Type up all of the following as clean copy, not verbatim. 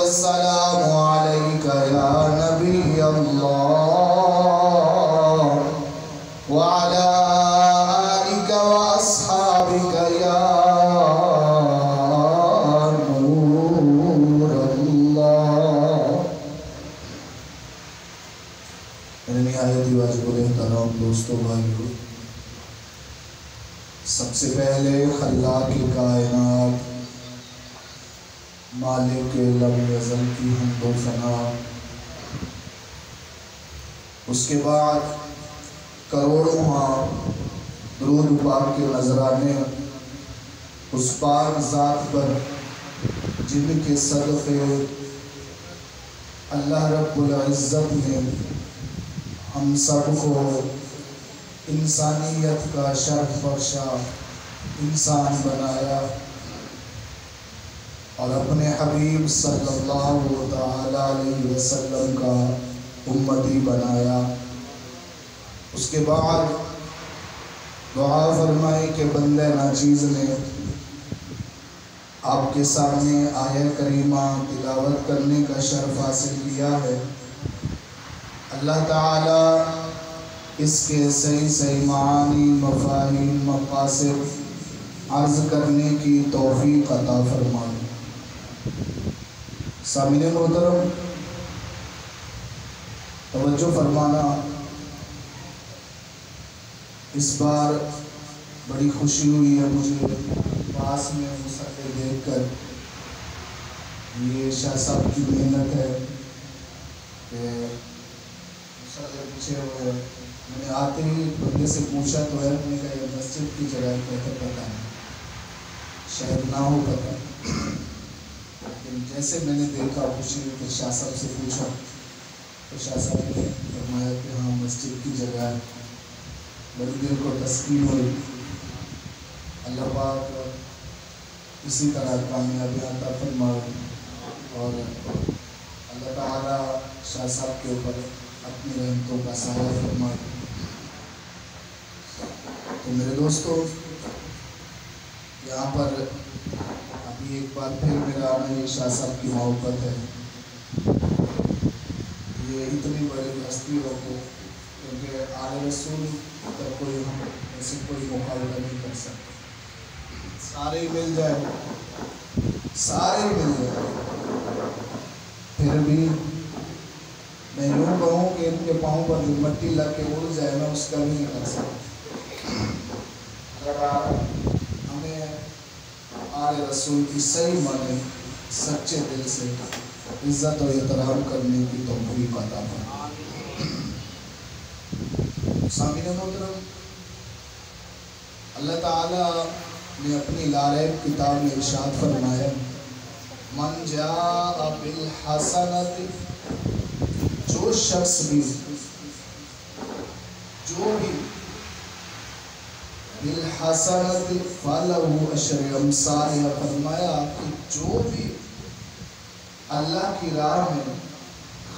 والسلام عليك يا نبي الله وعلى آلك وأصحابك يا نور الله. نہایت ہی واجب الاحترام دوستو بھائیو، سب سے پہلے خلاق کائنات مالک لم یزل کی حمد و ثنا، اس کے بعد کروڑوں درود پاک کے نذرانے اس پاک ذات پر جن کے صدقے اللہ رب العزت نے ہم سب کو انسانیت کا شرف بخشا، انسان بنایا اور اپنے حبیب صلی اللہ علیہ وسلم کا امتی بنایا۔ اس کے بعد دعا فرمائی کہ بندہ ناچیز نے آپ کے سامنے آیہ کریمہ تلاوت کرنے کا شرف حاصل کیا ہے، اللہ تعالی اس کے صحیح معانی، مفاہیم، مقاصد عرض کرنے کی توفیق عطا فرمائے۔ سامعین محترم، توجہ فرمانا، اس بار بڑی خوشی ہوئی ہے مجھے پاس میں مسئلے دیکھ کر۔ یہ شاہ صاحب کی محنت ہے کہ مسئلے پیچھے ہوئے۔ میں نے آتے ہی بندے سے پوچھا تو ہے، میں نے کہا یہ مسجد کی جگہ کہتے پتہ نہیں، شاید نہ ہو پتہ، لیکن جیسے میں نے دیکھا خوشی ہوئی، پھر شاہ صاحب سے پوچھا تو شاہ صاحب نے فرمایا کہ ہاں مسجد کی جگہ ہے۔ بڑی دل کو تسکین ہوئی۔ اللہ پاک اسی طرح کامیابی عطا فرمائے اور اللہ تعالیٰ شاہ صاحب کے اوپر اپنی رحمتوں کا سایہ فرمائے۔ تو میرے دوستو، یہاں پر ابھی ایک بار پھر میرا آنا یہ شاہ صاحب کی محبت ہے۔ یہ اتنی بڑی ہستی ہو کو، کیونکہ آل رسول کا کوئی ہم ایسے کوئی مقابلہ نہیں کر سکتے۔ سارے ہی مل جائے، سارے ہی مل جائے، پھر بھی میں یوں کہوں کہ ان کے پاؤں پر جو مٹی لگ کے اڑ جائے نا، اس کا بھی نہیں کر سکتا۔ ہمیں آل رسول کی صحیح معنی سچے دل سے عزت و احترام کرنے کی توفیق عطا فرمائے۔ سامعین محترم، اللہ تعالیٰ نے اپنی لاریب کتاب میں ارشاد فرمایا، من جاء بالحسنۃ، جو شخص بھی بالحسنۃ فلہ عشر امثالہا، فرمایا کہ جو بھی اللہ کی راہ میں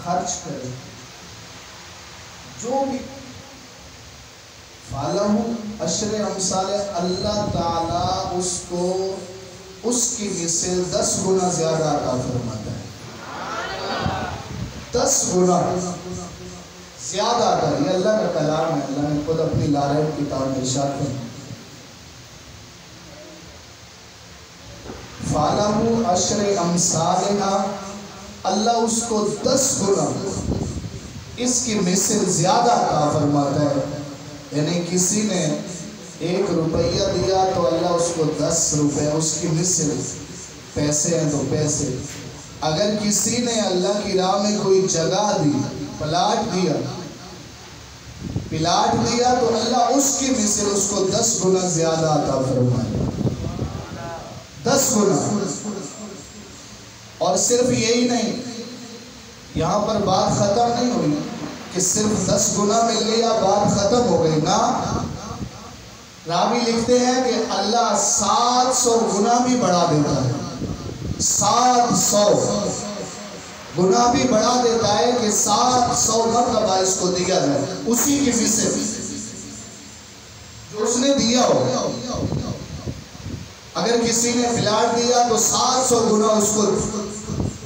خرچ کرے، جو بھی فلہ عشر امثالہ، اللہ تعالیٰ اس کو اس کی مثل 10 گنا زیادہ عطا فرماتا ہے۔ 10 گنا زیادہ عطا۔ یہ اللہ کا کلام ہے، اللہ نے خود اپنی لاریب کتاب میں ارشاد فرمایا، فَلَهُ عَشْرِ أَمْثَالِهَا، اللہ اس کو 10 گنا اس کی مثل زیادہ عطا فرماتا ہے۔ یعنی کسی نے 1 روپیہ دیا تو اللہ اس کو 10 روپے اس کی مثل، پیسے ہیں تو پیسے۔ اگر کسی نے اللہ کی راہ میں کوئی جگہ دی، پلاٹ دیا تو اللہ اس کی مثل اس کو 10 گنا زیادہ عطا فرمائے۔ 10 گنا۔ اور صرف یہی نہیں، یہاں پر بات ختم نہیں ہوئی کہ صرف 10 گنا مل گیا بات ختم ہو گئی، نہ، راوی لکھتے ہیں کہ اللہ 700 گنا بھی بڑھا دیتا ہے۔ 700 گنا بھی بڑھا دیتا ہے کہ 700 مرتبہ اس کو دیا جائے، اسی کی مثل جو اس نے دیا ہو۔ اگر کسی نے پلاٹ دیا تو 700 گنا اس کو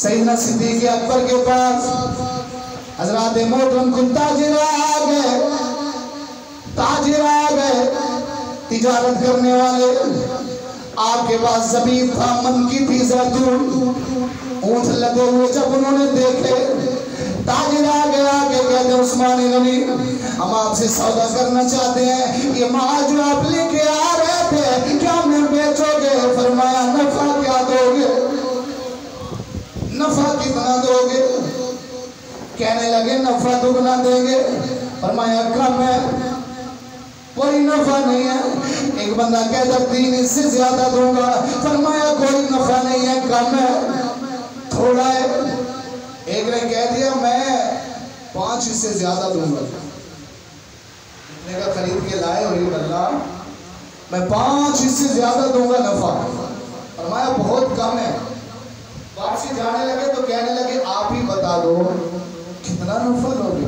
سیدنا صدیق اکبر کے پاس حضرات محترم کن تاجر آ گئے تجارت کرنے والے. آپ کے پاس زبیب تھا، من کی تھی زیتون، اونٹ لگے ہوئے. جب انہوں نے دیکھے تاجر آگے کہتے ہیں عثمان غنی ہم آپ سے سودا کرنا چاہتے ہیں، یہ مال جو آپ لے کے آ رہے تھے کیا ہمیں بیچو گے؟ فرمایا نفع کیا دو گے؟ نفع کتنا دو گے؟ کہنے لگے نفع دگنا دیں گے. فرمایا کم ہے، کوئی نفع نہیں ہے. ایک بندہ کہتا 3 اس سے زیادہ دوں گا. فرمایا کوئی نفع نہیں ہے، کم ہے، تھوڑا ہے. ایک نے کہہ دیا میں 5 اس سے زیادہ دوں گا. اتنے کا خرید کے لائے اور یہ اللہ میں 5 اس سے زیادہ دوں گا نفع. فرمایا بہت کم ہے. واپسی جانے لگے تو کہنے لگے آپ ہی بتا دو کتنا نفع لوگے؟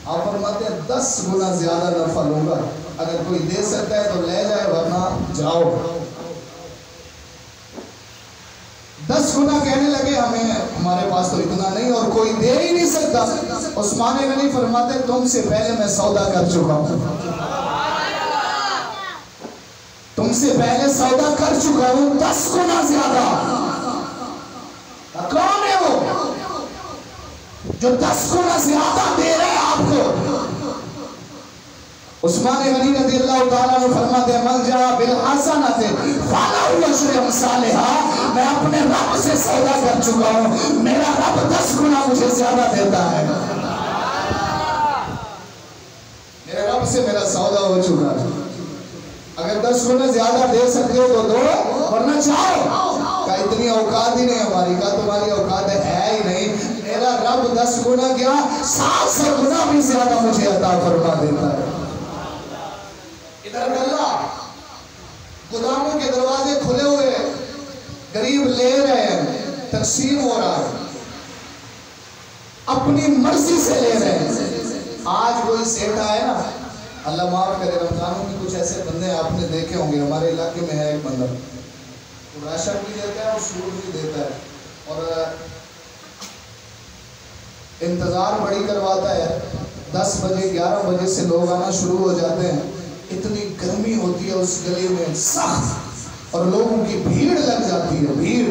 آپ فرماتے ہیں 10 گنا زیادہ نفع لوں گا. اگر کوئی دے سکتا ہے تو لے جائے ورنہ جاؤ. 10 گنا کہنے لگے ہمارے پاس تو اتنا نہیں اور کوئی دے ہی نہیں سکتا. عثمان غنی فرماتے تم سے پہلے میں سودا کر چکا ہوں، تم سے پہلے سودا کر چکا ہوں 10 گنا زیادہ. کون ہے وہ جو 10 گنا زیادہ دے رہے ہیں آپ کو؟ عثمان غنی رضی اللہ تعالیٰ نے فرماتے ہیں من جاء بالحسنۃ فلہ عشر امثالها. میں اپنے رب سے سودا کر چکا ہوں، میرا رب 10 گنا مجھے زیادہ دیتا ہے. میرے رب سے میرا سودا ہو چکا ہے. اگر 10 گنا زیادہ دے سکتے ہو تو دو ورنہ چاہو. کہ اتنی اوقات ہی نہیں ہماری، کا تمہاری اوقات ہے ہی نہیں. میرا رب 10 گنا کیا 700 گنا بھی زیادہ مجھے عطا فرما دیتا ہے. ادھر اللہ غلاموں کے دروازے کھلے ہوئے، غریب لے رہے ہیں، تقسیم ہو رہا ہے، اپنی مرضی سے لے رہے ہیں. آج کوئی سیٹھا ہے نا، اللہ معاف کرے، رمضانوں میں کچھ ایسے بندے آپ نے دیکھے ہوں گے. ہمارے علاقے میں ہے ایک بندہ، راشن بھی دیتا ہے اور سود بھی دیتا ہے اور انتظار بڑی کرواتا ہے. 10 بجے 11 بجے سے لوگ آنا شروع ہو جاتے ہیں. اتنی گرمی ہوتی ہے اس گلی میں سخت، اور لوگوں کی بھیڑ لگ جاتی ہے. بھیڑ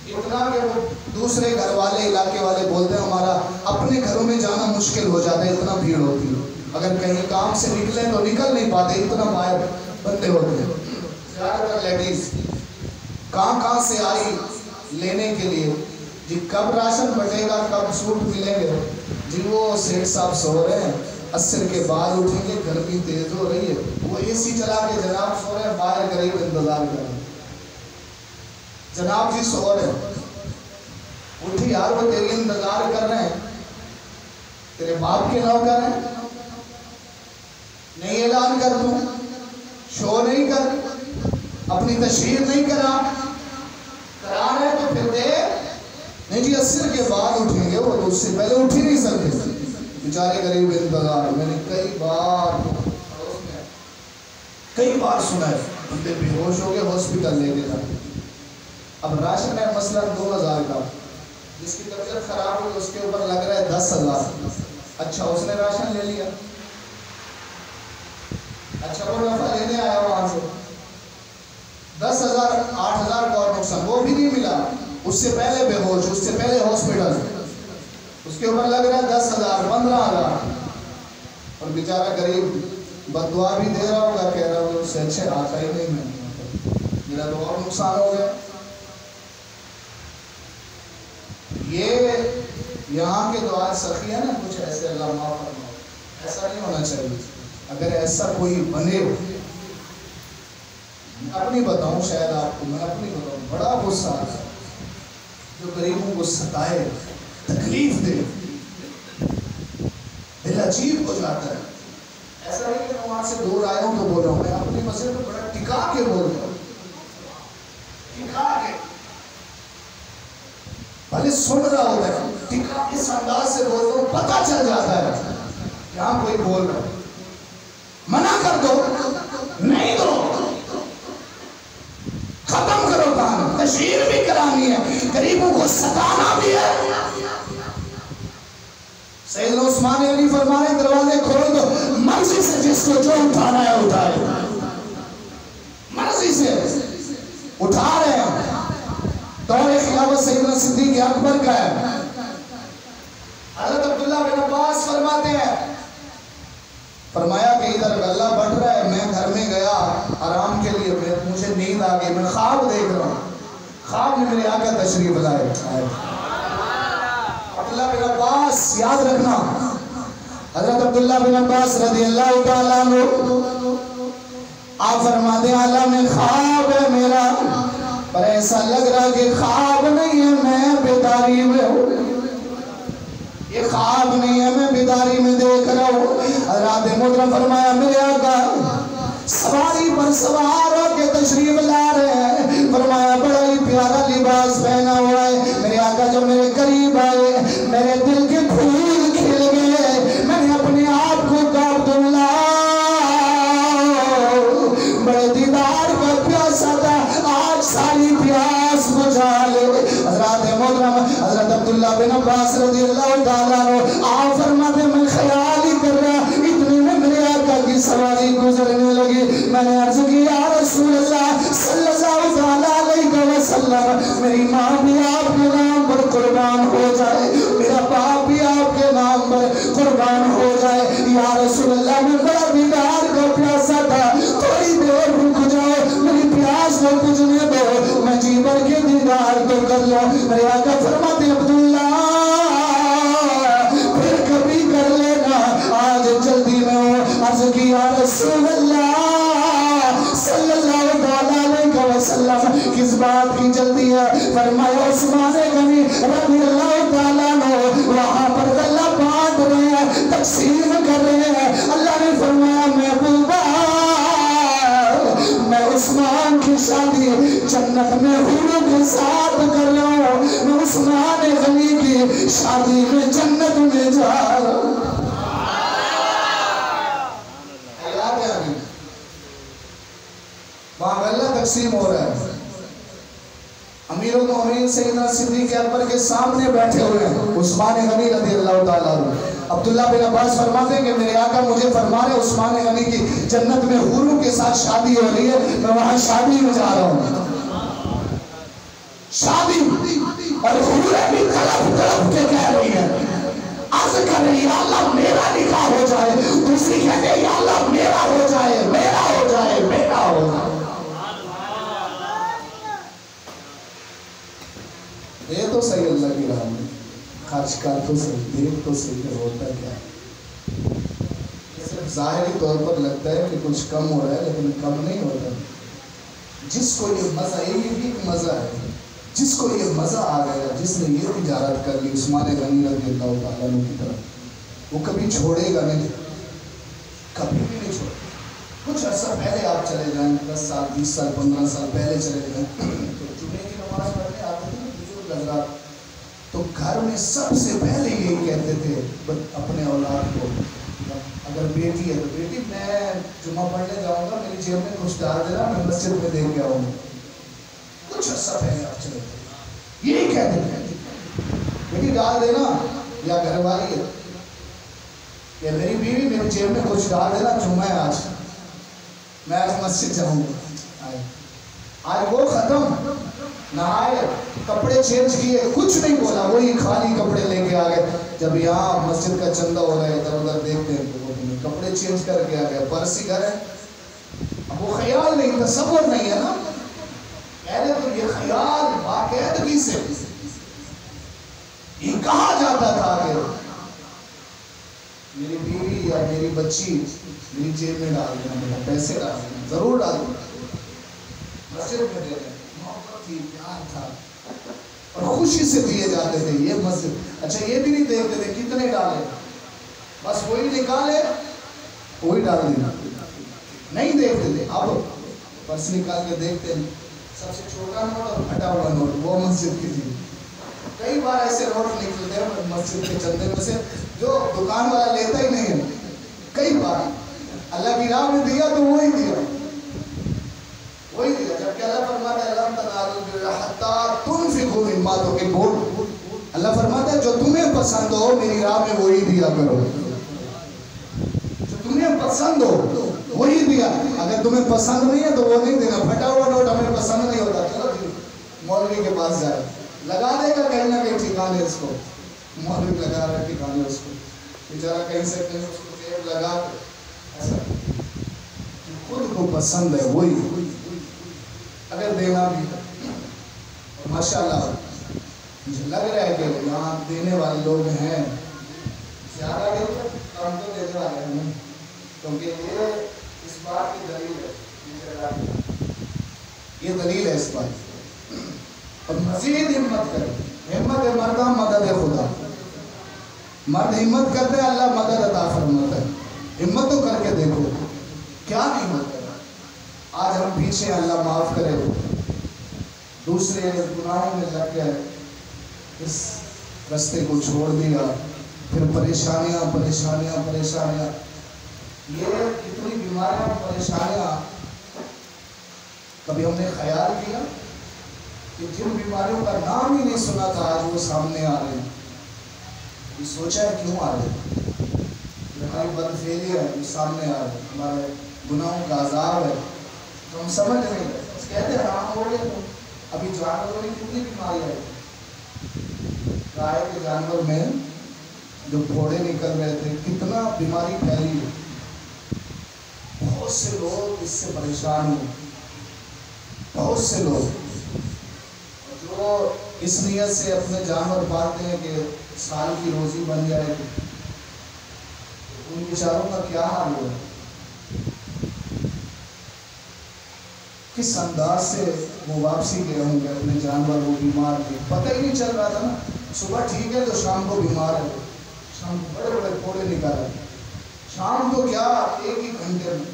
اتنا کہ وہ دوسرے گھر والے علاقے والے بولتے ہیں ہمارا اپنے گھروں میں جانا مشکل ہو جاتا ہے، اتنا بھیڑ ہوتی ہے. اگر کہیں کام سے نکلیں تو نکل نہیں پاتے، اتنا باہر بندے ہوتے ہیں. زیادہ تر لیڈیز کہاں سے آئی لینے کے لیے، جی کب راشن بٹے گا، کب سوٹ ملیں گے. جی وہ سیٹ صاحب سو رہے ہیں، عصر کے بعد اٹھیں گے، گرمی تیز ہو رہی ہے، وہ اے سی چلا کے جناب سو رہے ہیں، باہر غریب انتظار کر رہے ہیں. جناب جی سو رہے ہیں، اٹھی یار وہ تیری انتظار کر رہے ہیں، تیرے باپ کے نوکر ہیں، نہیں اعلان کر دوں، شو نہیں کر، اپنی تشہیر نہیں کرا رہے تو پھر دے. نہیں جی عصر کے بعد اٹھیں گے، وہ تو اس سے پہلے اٹھ ہی نہیں سکتے. بیچارے غریب انتظار. میں نے کئی بار سنا ہے بندے بے ہوش ہو گئے، ہاسپٹل لے کے جاتے. اب راشن ہے مثلا 2000 کا، جس کی طبیعت خراب ہوئی اس کے اوپر لگ رہا ہے 10,000. اچھا اس نے راشن لے لیا، اچھا وہ نفع لینے آیا وہاں سے 10,000 8,000 کا اور نقصان، وہ بھی نہیں ملا. اس سے پہلے بے ہوش، اس سے پہلے ہاسپٹل، اس کے اوپر لگ رہا ہے 10,000 15,000. اور بیچارہ غریب بد دعا بھی دے رہا ہوگا، کہہ رہا ہوگا اس سے اچھے آتا ہی نہیں، میرا تو اور نقصان ہو گیا. یہ یہاں کے دعا سخی ہے نا، کچھ ایسے اللہ معاف فرماؤ، ایسا نہیں ہونا چاہیے. اگر ایسا کوئی بنے، اپنی بتاؤں شاید آپ کو، میں اپنی بتاؤں، بڑا غصہ آتا ہے جو غریبوں کو ستائے، تکلیف دے، دل عجیب ہو جاتا ہے. ایسا نہیں کہ میں وہاں سے دور آیا ہوں تو بول رہا ہوں، میں اپنی مسئلے کو بڑا ٹکا کے بول رہا ہوں، ٹکا کے، بھلے سن رہا ہوتا ہے، ٹکا اس انداز سے بول رہا ہوں، پتہ چل جاتا ہے یہاں کوئی بول رہا ہے. منع کر دو، نہیں دو، ختم کرو کام، تشہیر بھی کرانی ہے، غریبوں کو ستانا بھی ہے۔ سیدنا عثمان غنی فرما رہے دروازے کھول دو، مرضی سے جس کو جو اٹھانا ہے اٹھائے، مرضی سے اٹھا رہے ہیں۔ دور خلافت سیدنا صدیق اکبر کا ہے۔ حضرت عبداللہ بن عباس فرماتے ہیں، فرمایا کہ ادھر اللہ بڑھ رہا ہے، میں گھر میں گیا آرام کے لیے، مجھے نیند آ گئی، میں خواب دیکھ رہا ہوں، خواب میں میرے آقا تشریف لائے۔ عبداللہ بن عباس یاد رکھنا، حضرت عبداللہ بن عباس رضی اللہ تعالیٰ عنہ آپ فرماتے ہیں عالم خواب ہے میرا، پر ایسا لگ رہا کہ خواب نہیں ہے، میں بیداری میں ہوں، یہ خواب نہیں ہے، میں بیداری میں دیکھ رہا ہوں۔ حضرات محترم فرمایا میرے آقا سواری پر سوار ہو کے تشریف لا رہے ہیں، فرمایا بڑا ہی پیارا لباس پہنا ہوا ہے۔ میرے آقا جب میرے قریب آئے میرے دل کے پھول کھل گئے، میں نے اپنے آپ کو عبداللہ بڑے دیدار کا پیاسا تھا، آج ساری پیاس بجھا لے۔ حضرات محترم حضرت عبداللہ بن عباس رضی اللہ تعالیٰ عنہ آپ فرماتے میں خیال ہی کر رہا، اتنے میں میرے آقا کی سواری گزرنے لگی، میں نے عرض کی یا رسول اللہ صلی اللہ علیہ وسلم میری ماں بھی آپ کے نام پر قربان ہو جائے، میرا باپ بھی آپ کے نام پر قربان ہو جائے، یا رسول اللہ میں بڑا دیدار کا پیاسا تھا، تھوڑی دیر رک جاؤ میری پیاس کو بجھنے دو، میں جی بھر کے دیدار تو کر لو۔ میرے آقا فرماتے عبداللہ پھر کبھی کر لینا، آج جلدی میں ہوں۔ عرض کی یا رسول اللہ صلی اللہ علیہ وسلم کس بات کی جلدی ہے؟ فرمایا عثمان غنی رضی اللہ تعالیٰ عنہ وہاں پر غلہ بانٹ رہے ہیں، تقسیم کر رہے ہیں۔ اللہ نے فرمایا محبوبہ میں عثمان کی شادی جنت میں حوروں کے ساتھ کر رہا ہوں، میں عثمان غنی کی شادی میں جنت میں جا رہا ہوں۔ وہاں غلہ تقسیم ہو رہا ہے، امیر المومنین سیدنا صدیق اکبر کے سامنے بیٹھے ہوئے ہیں عثمان غنی رضی اللہ تعالیٰ عنہ۔ عبداللہ بن عباس فرماتے ہیں کہ میرے آقا مجھے فرما رہے عثمان غنی کی جنت میں حوروں کے ساتھ شادی ہو رہی ہے، میں وہاں شادی میں جا رہا ہوں، شادی، اور حوریں بھی تڑپ تڑپ کے کہہ رہی ہیں، عرض کر رہی یا اللہ میرا نکاح ہو جائے، دوسری کہتے ہیں یا اللہ میرا ہو جائے، میرا ہو جائے، میرا ہو جائے۔ یہ تو صحیح اللہ کی راہ میں خرچ کر تو صحیح، دیکھ تو صحیح کہ ہوتا کیا ہے۔ صرف ظاہری طور پر لگتا ہے کہ کچھ کم ہو رہا ہے، لیکن کم نہیں ہوتا۔ جس کو یہ مزہ، یہ بھی ایک مزہ ہے، جس کو یہ مزہ آ گیا، جس نے یہ تجارت کر لی عثمان غنی رضی اللہ تعالیٰ عنہ کی طرف، وہ کبھی چھوڑے گا نہیں، کبھی بھی نہیں چھوڑے۔ کچھ عرصہ پہلے آپ چلے جائیں، 10 سال 20 سال 15 سال پہلے چلے جائیں، تو جمعے کی نماز پڑھنے آتے تھے حضرات، تو گھر میں سب سے پہلے یہی کہتے تھے اپنے اولاد کو، اگر بیٹی ہے تو بیٹی میں جمعہ پڑھنے جاؤں گا، میری جیب میں کچھ ڈال دینا، میں مسجد میں دیکھ کے آؤں گا۔ کچھ عرصہ پہلے آپ چلے یہی کہتے تھے، بیٹی ڈال دینا، یا گھر والی ہے یا میری بیوی میری جیب میں کچھ ڈال دینا، جمعہ ہے آج، میں آج مسجد جاؤں گا۔ آج وہ ختم، نہائے، کپڑے چینج کیے، کچھ نہیں بولا، وہی خالی کپڑے لے کے آگئے۔ جب یہاں مسجد کا چندہ ہو رہا ہے ادھر ادھر دیکھتے ہیں تو کپڑے چینج کر کے آگئے، پرس ہی گھر ہے۔ اب وہ خیال نہیں، تصور نہیں ہے نا، پہلے تو یہ خیال باقاعدگی سے یہ کہا جاتا تھا کہ میری بیوی یا میری بچی میری جیب میں ڈال دینا، پیسے ڈال دینا، ضرور ڈال دینا، مسجد میں دے دینا۔ محبت تھی، پیار تھا، اور خوشی سے دیے جاتے تھے۔ یہ مسجد، اچھا یہ بھی نہیں دیکھتے تھے کتنے ڈالے، بس وہی نکالے وہی ڈال دینا، نہیں دیکھتے تھے۔ اب پرس نکال کے دیکھتے ہیں، سب سے چھوٹا نوٹ اور پھٹا ہوا نوٹ، وہ مسجد کی تھی۔ کئی بار ایسے نوٹ نکلتے ہیں مسجد کے چندے میں سے جو دکان والا لیتا ہی نہیں ہے، کئی بار اللہ کی راہ میں دیا تو وہی دیا، وہی دیا، جبکہ اللہ فرماتا ہے لن تنالوا البر حتى حتی تنفقوا مما تحبون. اللہ فرماتا ہے جو تمہیں پسند ہو میری راہ میں وہی دیا کرو. جو تمہیں پسند ہو وہی دیا. اگر تمہیں پسند نہیں ہے تو وہ نہیں دینا. پھٹا ہوا نوٹ ہمیں پسند نہیں ہوتا, چلو جی مولوی کے پاس جائے, لگا دے گا کہیں نہ کہیں ٹھکانے اس کو. مولوی لگا رہے ٹھکانے اس کو, بیچارہ کہیں سے کہیں اس کو ٹیپ لگا ایسا. خود کو پسند ہے وہی اگر دینا بھی ہے. اور ماشاءاللہ مجھے لگ رہا ہے کہ یہاں دینے والے لوگ ہیں زیادہ کے کم تو دینے والے ہیں, کیونکہ یہ اس بات کی دلیل ہے, یہ دلیل ہے اس بات. اور مزید ہمت کرے. ہمت مردہ مدد خدا. مرد ہمت کرتے ہیں اللہ مدد عطا فرماتا ہے. ہمت تو کر کے دیکھو کیا نہیں ہوتا. آج ہم پیچھے اللہ معاف کرے دوسرے گناہوں میں لگ گئے, اس رستے کو چھوڑ دیا, پھر پریشانیاں پریشانیاں پریشانیاں. یہ اتنی بیماریاں پریشانیاں کبھی ہم نے خیال کیا کہ جن بیماریوں کا نام ہی نہیں سنا تھا آج وہ سامنے آ رہے ہیں. یہ سوچا ہے کیوں آ رہے ہیں؟ ہماری بدفعلی ہے جو سامنے آ رہے ہیں, ہمارے گناہوں کا عذاب ہے تو ہم سمجھ نہیں رہے. کہتے ہیں حرام ہو گئے تو ابھی جانوروں میں کتنی بیماری آئی. گائے کے جانور میں جو پھوڑے نکل رہے تھے کتنا بیماری پھیلی ہے. بہت سے لوگ اس سے پریشان ہوئے, بہت سے لوگ جو اس نیت سے اپنے جانور پالتے ہیں کہ سال کی روزی بن جائے گی, ان بیچاروں کا کیا حال ہوا. کس انداز سے وہ واپسی گئے ہوں گے اپنے جانور وہ بیمار تھے, پتہ ہی نہیں چل رہا تھا نا. صبح ٹھیک ہے تو شام کو بیمار ہے, شام کو بڑے بڑے پھوڑے نکالے. شام کو کیا ایک ہی گھنٹے میں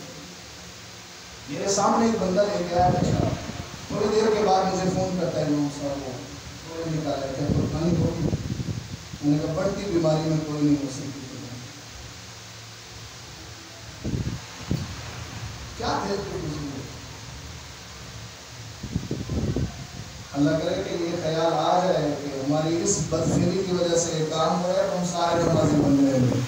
میرے سامنے ایک بندہ لے کے آیا, اچھا تھوڑی دیر کے بعد مجھے فون کرتا ہے صاحب وہ پھوڑے نکالے تھے قربانی ہوگی. میں نے کہا بڑھتی بیماری میں کوئی نہیں ہو سکتی. کیا تھے اللہ کرے کہ یہ خیال آ جائے کہ ہماری اس بدفعلی کی وجہ سے یہ کام ہو رہا ہے تو ہم سارے نمازی بن رہے ہیں.